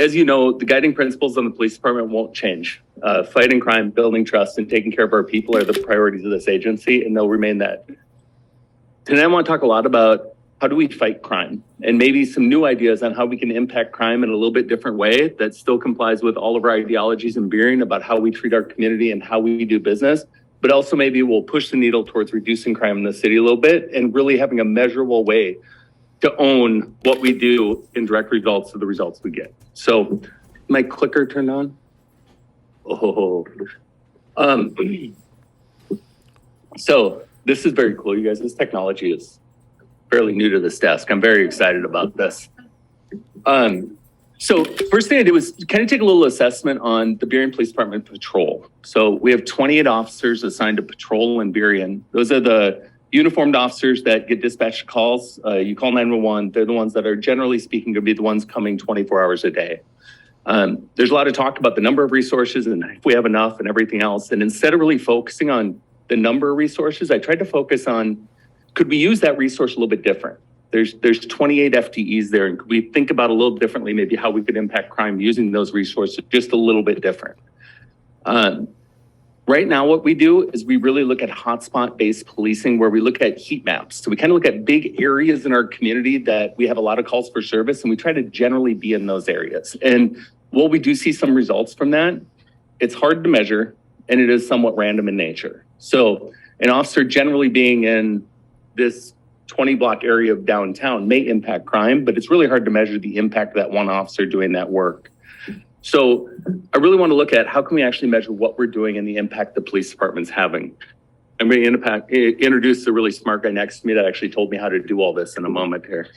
as you know, the guiding principles on the police department won't change. Fighting crime, building trust, and taking care of our people are the priorities of this agency, and they'll remain that. Today, I want to talk a lot about how do we fight crime, and maybe some new ideas on how we can impact crime in a little bit different way that still complies with all of our ideologies in Burien about how we treat our community and how we do business, but also maybe we'll push the needle towards reducing crime in the city a little bit and really having a measurable way to own what we do in direct results to the results we get. So my clicker turned on. So this is very cool, you guys. This technology is fairly new to this desk. I'm very excited about this. So first thing I did was kind of take a little assessment on the Burien Police Department patrol. So we have 28 officers assigned to patrol in Burien. Those are the uniformed officers that get dispatched calls. You call 911. They're the ones that are generally speaking going to be the ones coming 24 hours a day. There's a lot of talk about the number of resources and if we have enough and everything else. And instead of really focusing on the number of resources, I tried to focus on, could we use that resource a little bit different? There's 28 FTEs there, and could we think about a little differently, maybe how we could impact crime using those resources just a little bit different? Right now, what we do is we really look at hotspot-based policing, where we look at heat maps. So we kind of look at big areas in our community that we have a lot of calls for service, and we try to generally be in those areas. And while we do see some results from that, it's hard to measure, and it is somewhat random in nature. So an officer generally being in this 20-block area of downtown may impact crime, but it's really hard to measure the impact of that one officer doing that work. So I really want to look at how can we actually measure what we're doing and the impact the police department's having. I'm going to introduce the really smart guy next to me that actually told me how to do all this in a moment here.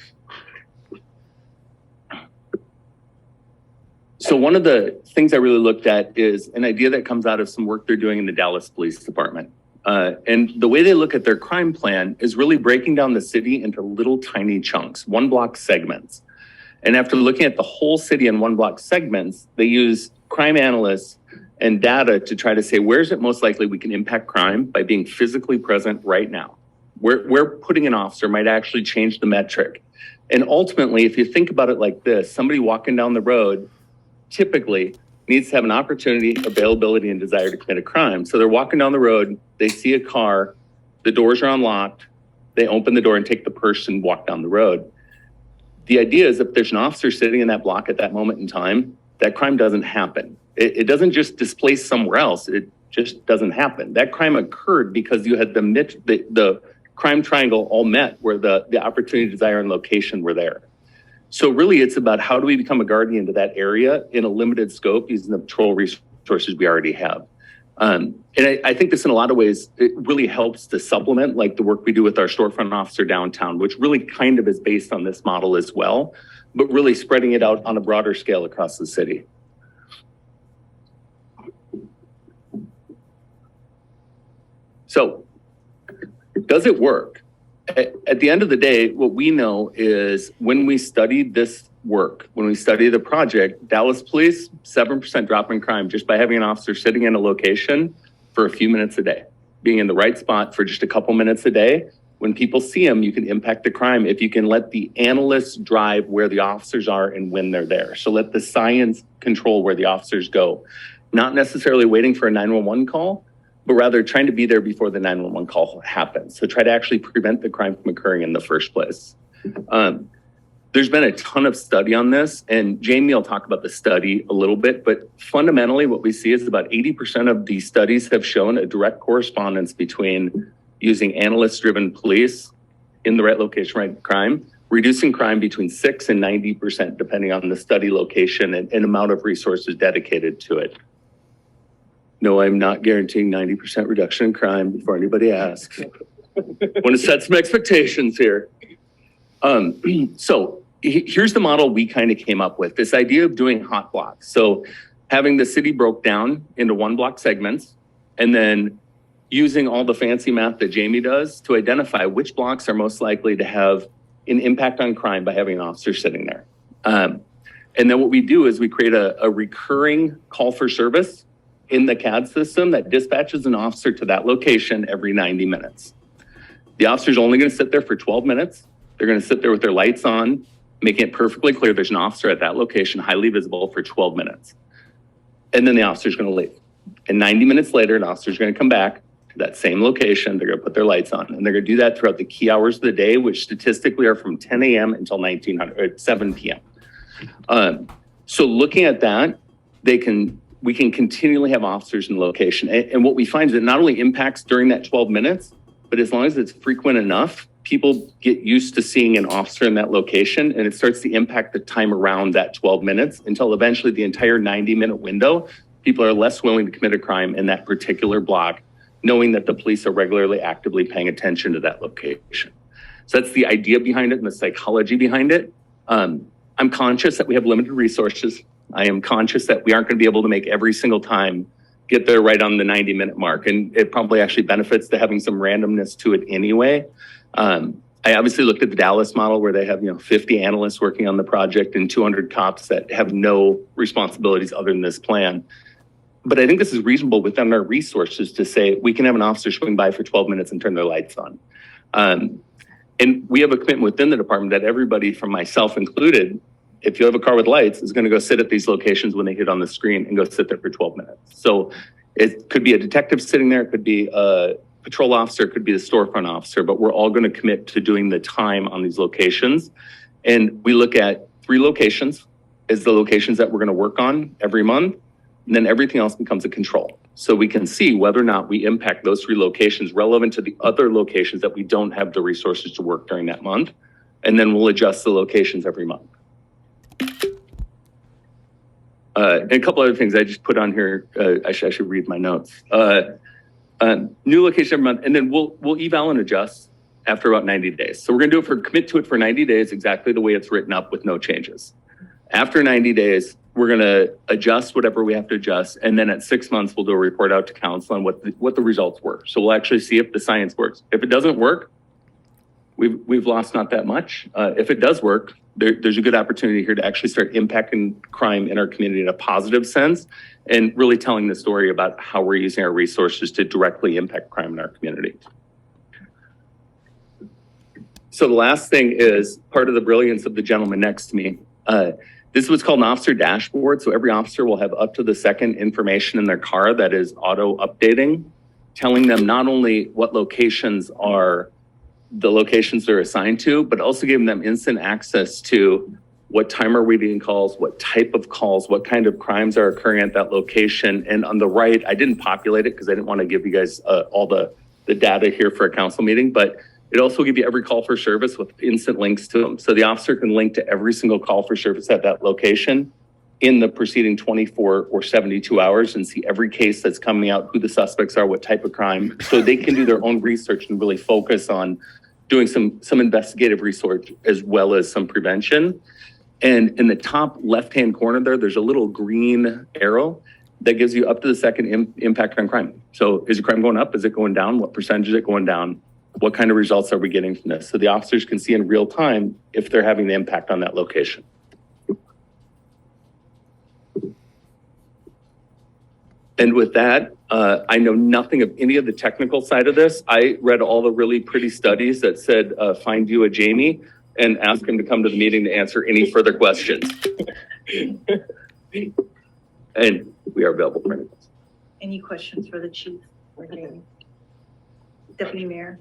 So one of the things I really looked at is an idea that comes out of some work they're doing in the Dallas Police Department. And the way they look at their crime plan is really breaking down the city into little tiny chunks, 1-block segments. And after looking at the whole city in 1-block segments, they use crime analysts and data to try to say, where's it most likely we can impact crime by being physically present right now? Where putting an officer might actually change the metric. And ultimately, if you think about it like this, somebody walking down the road typically needs to have an opportunity, availability, and desire to commit a crime. So they're walking down the road, they see a car, the doors are unlocked, they open the door and take the purse and walk down the road. The idea is if there's an officer sitting in that block at that moment in time, that crime doesn't happen. It doesn't just displace somewhere else. It just doesn't happen. That crime occurred because you had the crime triangle all met where the opportunity, desire, and location were there. So really it's about how do we become a guardian to that area in a limited scope using the patrol resources we already have. And I think this in a lot of ways, it really helps to supplement like the work we do with our storefront officer downtown, which really kind of is based on this model as well, but really spreading it out on a broader scale across the city. So does it work? At the end of the day, what we know is when we studied this work, when we studied the project, Dallas Police, 7% drop in crime just by having an officer sitting in a location for a few minutes a day, being in the right spot for just a couple minutes a day. When people see them, you can impact the crime if you can let the analysts drive where the officers are and when they're there. So let the science control where the officers go, not necessarily waiting for a 911 call, but rather trying to be there before the 911 call happens. So try to actually prevent the crime from occurring in the first place. There's been a ton of study on this, and Jamie will talk about the study a little bit, but fundamentally what we see is about 80% of these studies have shown a direct correspondence between using analyst-driven police in the right location, right crime, reducing crime between 6 and 90%, depending on the study location and amount of resources dedicated to it. No, I'm not guaranteeing 90% reduction in crime before anybody asks. I want to set some expectations here. So here's the model we kind of came up with, this idea of doing hot blocks. So having the city broke down into 1-block segments and then using all the fancy math that Jamie does to identify which blocks are most likely to have an impact on crime by having an officer sitting there. And then what we do is we create a recurring call for service in the CAD system that dispatches an officer to that location every 90 minutes. The officer's only going to sit there for 12 minutes. They're going to sit there with their lights on. making it perfectly clear there's an officer at that location, highly visible, for 12 minutes. And then the officer's going to leave. And 90 minutes later, an officer's going to come back to that same location. They're going to put their lights on, and they're going to do that throughout the key hours of the day, which statistically are from 10 a.m. until 7 p.m. So looking at that, we can continually have officers in location. And what we find is it not only impacts during that 12 minutes, but as long as it's frequent enough, people get used to seeing an officer in that location, and it starts to impact the time around that 12 minutes until eventually the entire 90-minute window, people are less willing to commit a crime in that particular block, knowing that the police are regularly actively paying attention to that location. So that's the idea behind it and the psychology behind it. I'm conscious that we have limited resources. I am conscious that we aren't going to be able to make every single time get there right on the 90-minute mark. And it probably actually benefits to having some randomness to it anyway. I obviously looked at the Dallas model where they have 50 analysts working on the project and 200 cops that have no responsibilities other than this plan. But I think this is reasonable within our resources to say we can have an officer swing by for 12 minutes and turn their lights on. And we have a commitment within the department that everybody, from myself included, if you have a car with lights, is going to go sit at these locations when they hit on the screen and go sit there for 12 minutes. So it could be a detective sitting there, it could be a patrol officer, it could be the storefront officer, but we're all going to commit to doing the time on these locations. And we look at 3 locations as the locations that we're going to work on every month. And then everything else becomes a control. So we can see whether or not we impact those 3 locations relevant to the other locations that we don't have the resources to work during that month. And then we'll adjust the locations every month. And a couple other things I just put on here. I should read my notes. New location every month, and then we'll eval and adjust after about 90 days. So we're going to commit to it for 90 days, exactly the way it's written up with no changes. After 90 days, we're going to adjust whatever we have to adjust, and then at 6 months, we'll do a report out to council on what the results were. So we'll actually see if the science works. If it doesn't work, we've lost not that much. If it does work, there's a good opportunity here to actually start impacting crime in our community in a positive sense and really telling the story about how we're using our resources to directly impact crime in our community. So the last thing is part of the brilliance of the gentleman next to me. This is what's called an officer dashboard. So every officer will have up to the second information in their car that is auto updating, telling them not only what locations are the locations they're assigned to, but also giving them instant access to what time are we getting calls, what type of calls, what kind of crimes are occurring at that location. And on the right, I didn't populate it because I didn't want to give you guys all the data here for a council meeting, but it also will give you every call for service with instant links to them. So the officer can link to every single call for service at that location in the preceding 24 or 72 hours and see every case that's coming out, who the suspects are, what type of crime. So they can do their own research and really focus on doing some investigative research as well as some prevention. And in the top left-hand corner there's a little green arrow that gives you up to the second impact on crime. So is the crime going up? Is it going down? What percentage is it going down? What kind of results are we getting from this? So the officers can see in real time if they're having the impact on that location. And with that, I know nothing of any of the technical side of this. I read all the really pretty studies that said, find you a Jamie and ask him to come to the meeting to answer any further questions. And we are available for any questions. Any questions for the chief or Jamie? Deputy Mayor?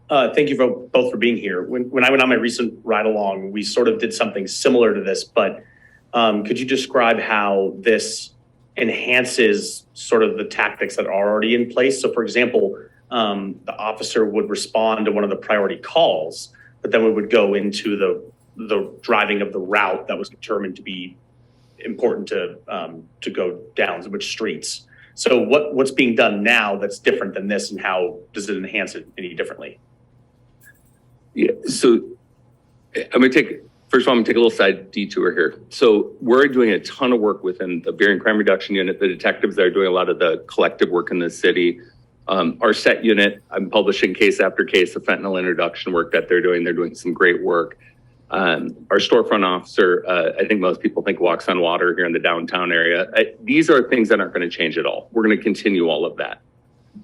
Thank you both for being here. When I went on my recent ride along, we sort of did something similar to this, but could you describe how this enhances sort of the tactics that are already in place? So for example, the officer would respond to one of the priority calls, but then we would go into the driving of the route that was determined to be important to go down, which streets. So what's being done now that's different than this, and how does it enhance it any differently? Yeah, so I'm going to take a little side detour here. So we're doing a ton of work within the Burien Crime Reduction Unit. The detectives that are doing a lot of the collective work in the city. Our SET unit, I'm publishing case after case of fentanyl introduction work that they're doing. They're doing some great work. Our storefront officer, I think most people think walks on water here in the downtown area. These are things that aren't going to change at all. We're going to continue all of that.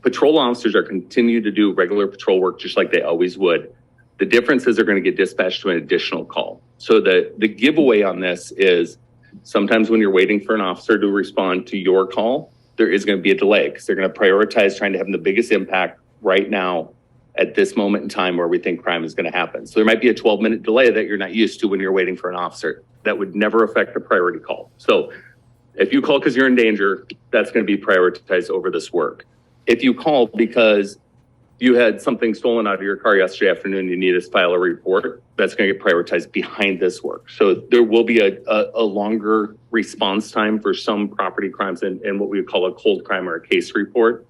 Patrol officers are continue to do regular patrol work just like they always would. The difference is they're going to get dispatched to an additional call. So the giveaway on this is sometimes when you're waiting for an officer to respond to your call, there is going to be a delay because they're going to prioritize trying to have the biggest impact right now at this moment in time where we think crime is going to happen. So there might be a 12-minute delay that you're not used to when you're waiting for an officer. That would never affect a priority call. So if you call because you're in danger, that's going to be prioritized over this work. If you call because you had something stolen out of your car yesterday afternoon, you need us to file a report, that's going to get prioritized behind this work. So there will be a longer response time for some property crimes and what we would call a cold crime or a case report.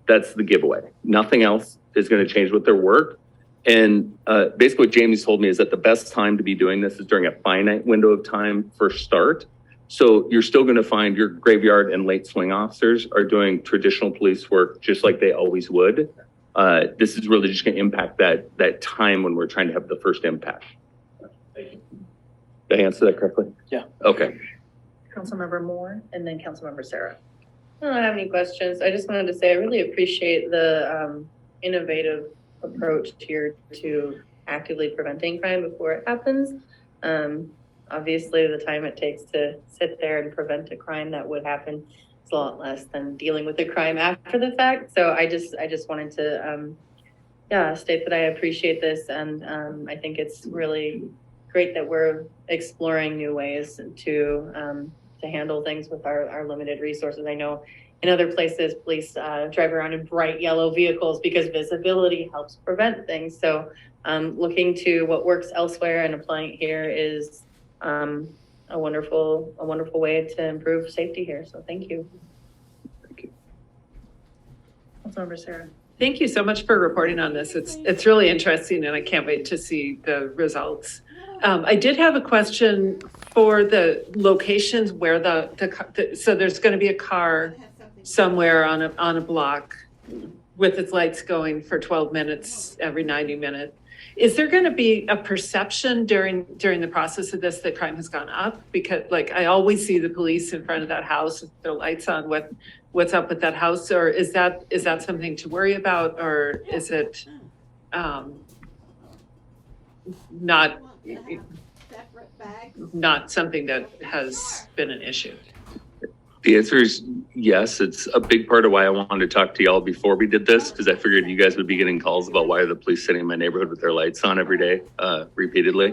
That's the giveaway. Nothing else is going to change with their work. And basically what Jamie's told me is that the best time to be doing this is during a finite window of time for start. So you're still going to find your graveyard and late swing officers are doing traditional police work just like they always would. This is really just going to impact that time when we're trying to have the first impact. Thank you. Did I answer that correctly? Yeah. Okay. Councilmember Moore and then Councilmember Sarah. I don't have any questions. I just wanted to say I really appreciate the innovative approach here to actively preventing crime before it happens. Obviously, the time it takes to sit there and prevent a crime that would happen is a lot less than dealing with the crime after the fact. So I just wanted to state that I appreciate this, and I think it's really great that we're exploring new ways to handle things with our limited resources. I know in other places, police drive around in bright yellow vehicles because visibility helps prevent things. So looking to what works elsewhere and applying it here is a wonderful way to improve safety here. So thank you. Thank you. Councilmember Sarah. Thank you so much for reporting on this. It's really interesting, and I can't wait to see the results. I did have a question for the locations where so there's going to be a car somewhere on a block with its lights going for 12 minutes every 90 minutes. Is there going to be a perception during the process of this that crime has gone up? Because like I always see the police in front of that house with their lights on. What's up with that house? Or is that something to worry about? Or is it not something that has been an issue? The answer is yes. It's a big part of why I wanted to talk to y'all before we did this, because I figured you guys would be getting calls about why are the police sitting in my neighborhood with their lights on every day, repeatedly.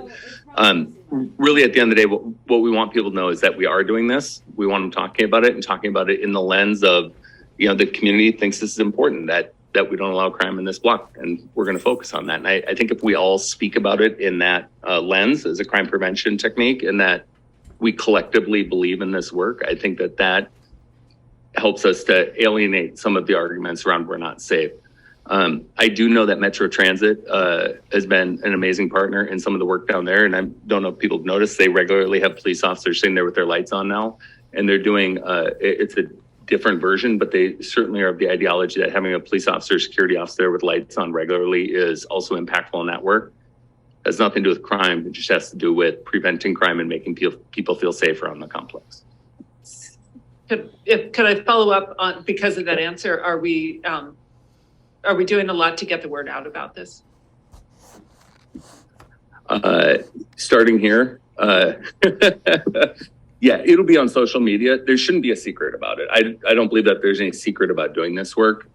Really, at the end of the day, what we want people to know is that we are doing this. We want them talking about it and talking about it in the lens of, the community thinks this is important, that we don't allow crime in this block, and we're going to focus on that. And I think if we all speak about it in that lens as a crime prevention technique, and that we collectively believe in this work, I think that helps us to alienate some of the arguments around we're not safe. I do know that Metro Transit has been an amazing partner in some of the work down there. And I don't know if people have noticed, they regularly have police officers sitting there with their lights on now. And they're doing, it's a different version, but they certainly are of the ideology that having a police officer, security officer with lights on regularly is also impactful in that work. It has nothing to do with crime. It just has to do with preventing crime and making people feel safer on the complex. Could I follow up on, because of that answer, are we doing a lot to get the word out about this? Starting here, yeah, it'll be on social media. There shouldn't be a secret about it. I don't believe that there's any secret about doing this work.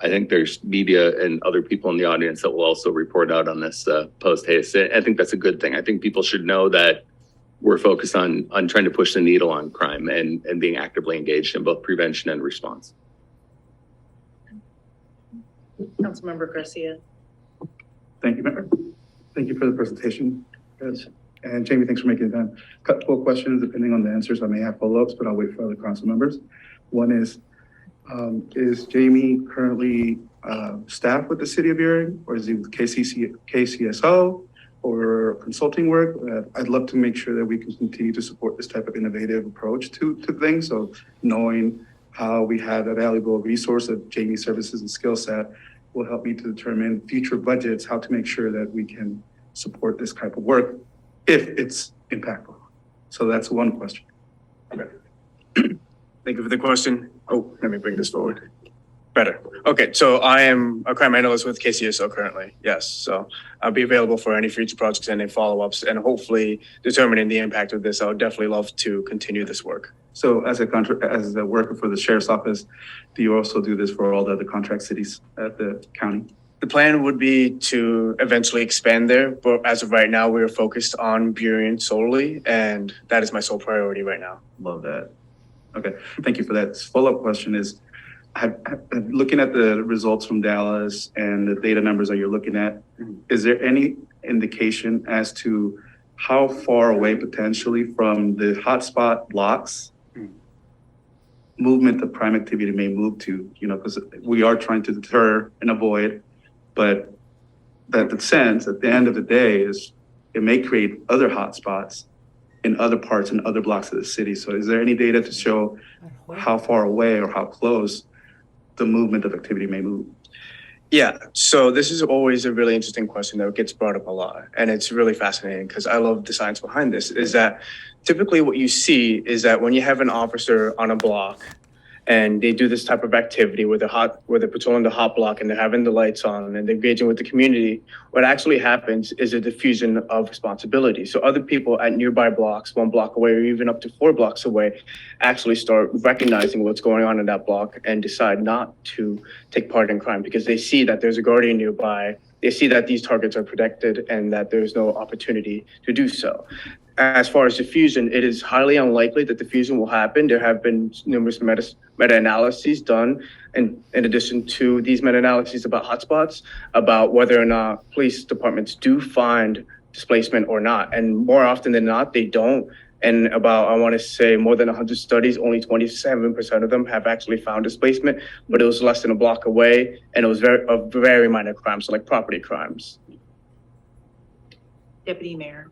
I think there's media and other people in the audience that will also report out on this post. Hey, I think that's a good thing. I think people should know that we're focused on trying to push the needle on crime and being actively engaged in both prevention and response. Councilmember Garcia. Thank you, Mayor. Thank you for the presentation, guys. And Jamie, thanks for making it done. Couple of questions, depending on the answers, I may have follow-ups, but I'll wait for other council members. One is Jamie currently staff with the city of Burien, or is he with KCSO or consulting work? I'd love to make sure that we can continue to support this type of innovative approach to things. So knowing how we have a valuable resource of Jamie's services and skill set will help me to determine future budgets, how to make sure that we can support this type of work if it's impactful. So that's one question. Okay. Thank you for the question. Oh, let me bring this forward. Better. Okay, so I am a crime analyst with KCSO currently. Yes, so I'll be available for any future projects and any follow-ups, and hopefully determining the impact of this. I would definitely love to continue this work. So as a worker for the sheriff's office, do you also do this for all the other contract cities at the county? The plan would be to eventually expand there, but as of right now, we are focused on Burien solely, and that is my sole priority right now. Love that. Okay, thank you for that. Follow-up question is, looking at the results from Dallas and the data numbers that you're looking at, is there any indication as to how far away potentially from the hotspot blocks movement of crime activity may move to? You know, because we are trying to deter and avoid, but that the sense at the end of the day is it may create other hotspots in other parts and other blocks of the city. So is there any data to show how far away or how close the movement of activity may move? Yeah, so this is always a really interesting question that gets brought up a lot. And it's really fascinating because I love the science behind this, is that typically what you see is that when you have an officer on a block and they do this type of activity where they're patrolling the hot block and they're having the lights on and they're engaging with the community, what actually happens is a diffusion of responsibility. So other people at nearby blocks, 1 block away or even up to 4 blocks away, actually start recognizing what's going on in that block and decide not to take part in crime because they see that there's a guardian nearby. They see that these targets are protected and that there's no opportunity to do so. As far as diffusion, it is highly unlikely that diffusion will happen. There have been numerous meta-analyses done, and in addition to these meta-analyses about hotspots, about whether or not police departments do find displacement or not. And more often than not, they don't. And about, I want to say, more than 100 studies, only 27% of them have actually found displacement, but it was less than a block away, and it was a very minor crime, so like property crimes. Deputy Mayor.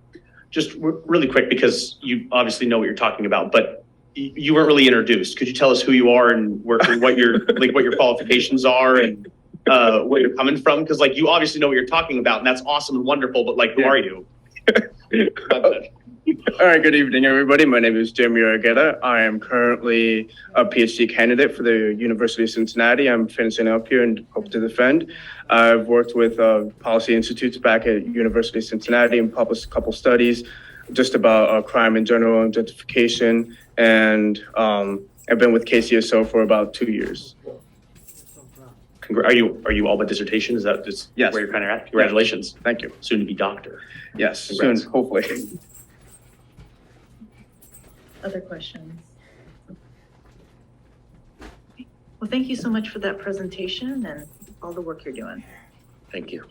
Just really quick, because you obviously know what you're talking about, but you weren't really introduced. Could you tell us who you are and what your like what your qualifications are and where you're coming from? Because like you obviously know what you're talking about, and that's awesome and wonderful. But like, who are you? All right, good evening, everybody. My name is Jeremy Argueta. I am currently a PhD candidate for the University of Cincinnati. I'm finishing up here and hope to defend. I've worked with policy institutes back at University of Cincinnati and published a couple studies just about crime in general and gentrification. And I've been with KCSO for about 2 years. Are you all but dissertation? Is that just Yes. where you're kind of at? Congratulations. Thank you. Soon to be doctor. Yes, soon, Congrats. hopefully. Other questions? Well, thank you so much for that presentation and all the work you're doing. Thank you.